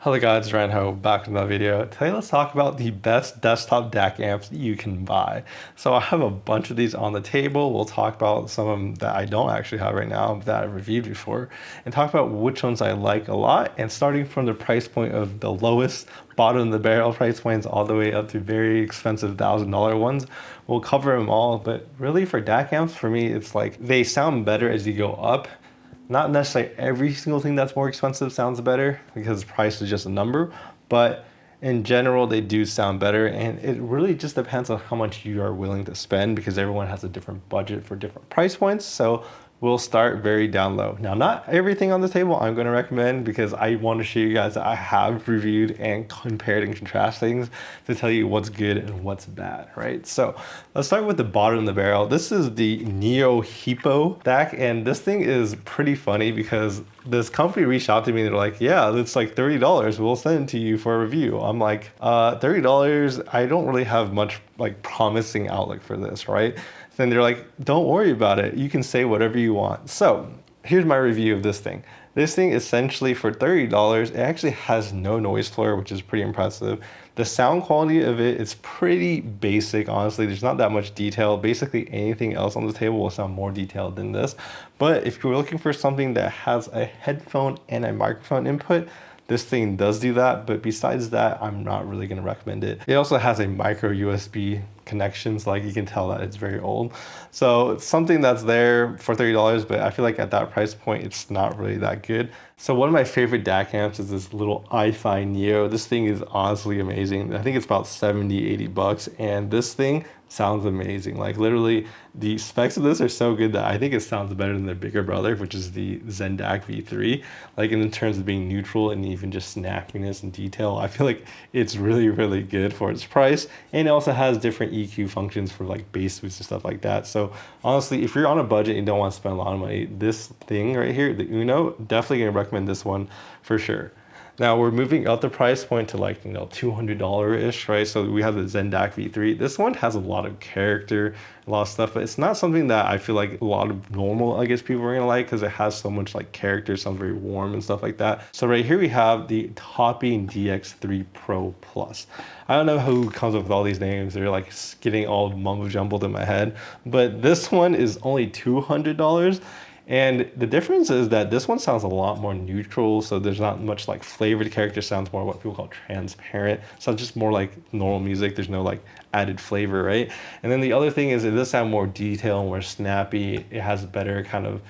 Hello guys, it's Ryan Ho back with another video. Today let's talk about the best desktop DAC amps that you can buy. So I have a bunch of these on the table. We'll talk about some of them that I don't actually have right now that I've reviewed before and talk about which ones I like a lot, and starting from the price point of the lowest bottom of the barrel price points all the way up to very expensive $1,000 ones. We'll cover them all, but really for DAC amps, for me, it's like they sound better as you go up. Not necessarily every single thing that's more expensive sounds better because price is just a number, but in general, they do sound better. And it really just depends on how much you are willing to spend because everyone has a different budget for different price points. So we'll start very down low. Now, not everything on the table I'm going to recommend because I want to show you guys that I have reviewed and compared and contrast things to tell you what's good and what's bad, right? So let's start with the bottom of the barrel. This is the Neo Hippo DAC, and this thing is pretty funny because this company reached out to me and they're like, yeah, it's like $30. We'll send it to you for a review. I'm like, $30? I don't really have much like promising outlook for this, right? Then they're like, don't worry about it. You can say whatever you want. So here's my review of this thing. This thing essentially for $30, it actually has no noise floor, which is pretty impressive. The sound quality of it is pretty basic, honestly. There's not that much detail. Basically anything else on the table will sound more detailed than this. But if you're looking for something that has a headphone and a microphone input, this thing does do that, but besides that, I'm not really going to recommend it. It also has a micro USB connection, so like you can tell that it's very old. So it's something that's there for $30, but I feel like at that price point, it's not really that good. So one of my favorite DAC amps is this little Audiophile Neo. This thing is honestly amazing. I think it's about 70, 80 bucks, and this thing sounds amazing. Like literally the specs of this are so good that I think it sounds better than their bigger brother, which is the DAC V3. Like in terms of being neutral and even just snappiness and detail, I feel like it's really, really good for its price. And it also has different EQ functions for like bass boost and stuff like that. So honestly, if you're on a budget and don't want to spend a lot of money, this thing right here, the Uno, definitely gonna recommend this one for sure. Now we're moving up the price point to like, $200-ish, right? So we have the DAC V3. This one has a lot of character, a lot of stuff, but it's not something that I feel like a lot of normal, I guess, people are gonna like because it has so much like character, sounds very warm and stuff like that. So right here we have the Topping DX3 Pro Plus. I don't know who comes up with all these names. They're like getting all mumbo jumbled in my head, but this one is only $200. And the difference is that this one sounds a lot more neutral, so there's not much like flavored character, sounds more what people call transparent. So it's just more like normal music. There's no like added flavor, right? And then the other thing is it does sound more detailed, more snappy. It has better kind of,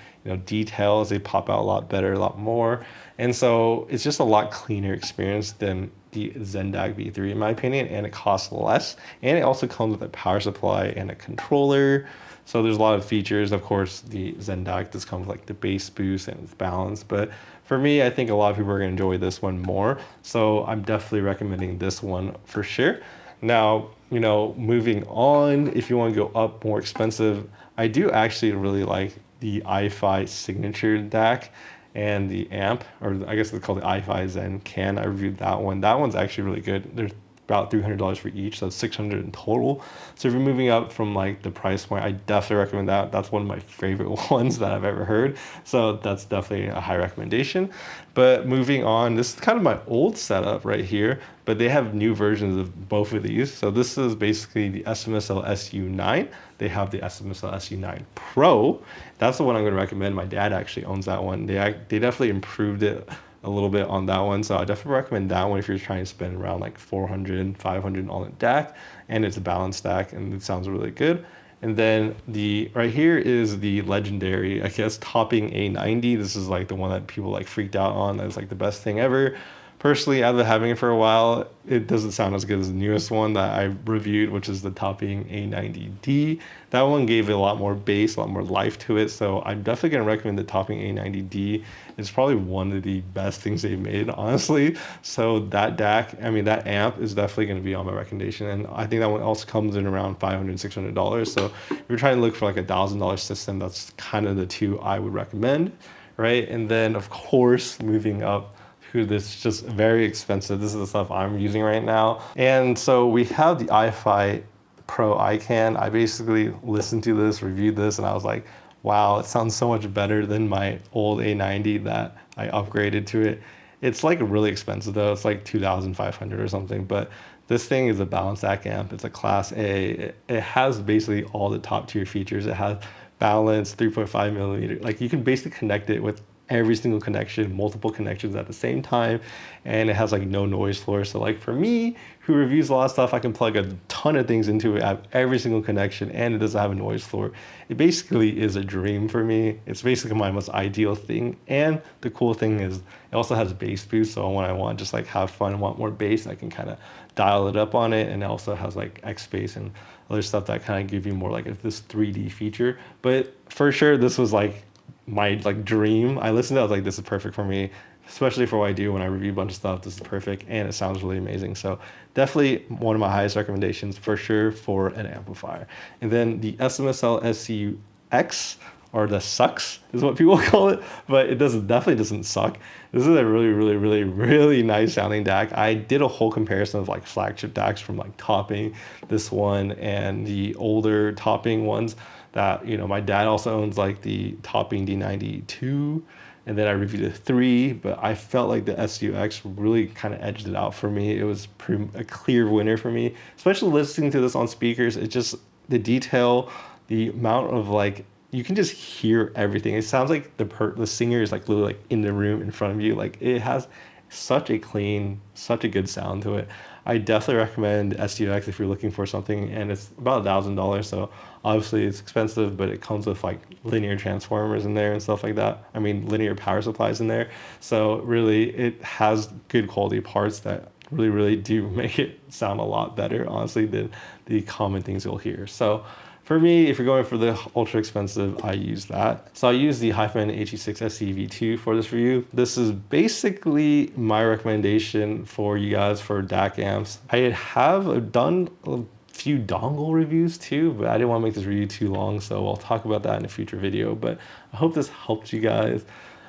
details. They pop out a lot better, a lot more. And so it's just a lot cleaner experience than the DAC V3 in my opinion, and it costs less. And it also comes with a power supply and a controller. So there's a lot of features. Of course, the DAC does come with like the bass boost and it's balanced. But for me, I think a lot of people are gonna enjoy this one more. So I'm definitely recommending this one for sure. Now, moving on, if you want to go up more expensive, I do actually really like the iFi Signature DAC and the amp, or I guess it's called the iFi Zen Can. I reviewed that one. That one's actually really good. There's about $300 for each, so it's $600 in total. So if you're moving up from like the price point, I definitely recommend that. That's one of my favorite ones that I've ever heard. So that's definitely a high recommendation. But moving on, this is kind of my old setup right here, but they have new versions of both of these. So this is basically the SMSL SU9. They have the SMSL SU9 Pro. That's the one I'm going to recommend. My dad actually owns that one. They definitely improved it a little bit on that one, so I definitely recommend that one if you're trying to spend around like 400, 500 on a DAC, and it's a balanced DAC and it sounds really good. And then the right here is the legendary, I guess, Topping A90. This is like the one that people like freaked out on. That's like the best thing ever. Personally, I've been having it for a while. It doesn't sound as good as the newest one that I reviewed, which is the Topping A90D. That one gave it a lot more bass, a lot more life to it. So I'm definitely going to recommend the Topping A90D. It's probably one of the best things they've made, honestly. So that DAC, that amp is definitely going to be on my recommendation. And I think that one also comes in around $500, $600. So if you're trying to look for like $1,000 system, that's kind of the two I would recommend, right? And then of course, moving up, this is just very expensive. This is the stuff I'm using right now. And so we have the iFi Pro iCan. I basically listened to this, reviewed this, and I was like, wow, it sounds so much better than my old A90 that I upgraded to it. It's like really expensive though. It's like 2,500 or something. But this thing is a balanced DAC amp. It's a Class A. It has basically all the top tier features. It has balance, 3.5 millimeter. Like you can basically connect it with every single connection, multiple connections at the same time, and it has like no noise floor. So like for me, who reviews a lot of stuff, I can plug a ton of things into it at every single connection, and it doesn't have a noise floor. It basically is a dream for me. It's basically my most ideal thing. And the cool thing is it also has bass boost. So when I want just like have fun and want more bass, I can kind of dial it up on it. And it also has like X bass and other stuff that kind of give you more like this 3D feature. But for sure, this was like my like dream. I listened to it, I was like, this is perfect for me, especially for what I do when I review a bunch of stuff. This is perfect, and it sounds really amazing. So definitely one of my highest recommendations for sure for an amplifier. And then the SMSL SCUX, or the sucks is what people call it, but it definitely doesn't suck. This is a really nice sounding DAC. I did a whole comparison of like flagship DACs from like Topping, this one, and the older Topping ones that, you know, my dad also owns like the Topping D92, and then I reviewed a 3, but I felt like the SUX really kind of edged it out for me. It was a clear winner for me, especially listening to this on speakers. It just, the detail, the amount of like, you can just hear everything. It sounds like the singer is like literally like in the room in front of you. Like it has such a clean, such a good sound to it. I definitely recommend SUX if you're looking for something, and it's about $1,000. So obviously it's expensive, but it comes with like linear transformers in there and stuff like that. I mean, linear power supplies in there. So really it has good quality parts that really do make it sound a lot better, honestly, than the common things you'll hear. So for me, if you're going for the ultra expensive, I use that. So I use the HiFiMAN HE6 SCV2 for this review. This is basically my recommendation for you guys for DAC amps. I have done a few dongle reviews too, but I didn't want to make this review too long, so I'll talk about that in a future video. But I hope this helped you guys.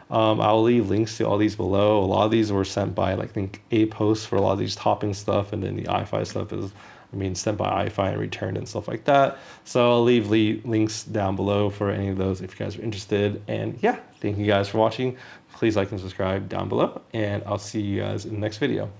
I'll leave links to all these below. A lot of these were sent by like, I think, A-Post for a lot of these Topping stuff, and then the iFi stuff is, I mean, sent by iFi and returned and stuff like that. So I'll leave links down below for any of those if you guys are interested. And yeah, thank you guys for watching. Please like and subscribe down below, and I'll see you guys in the next video.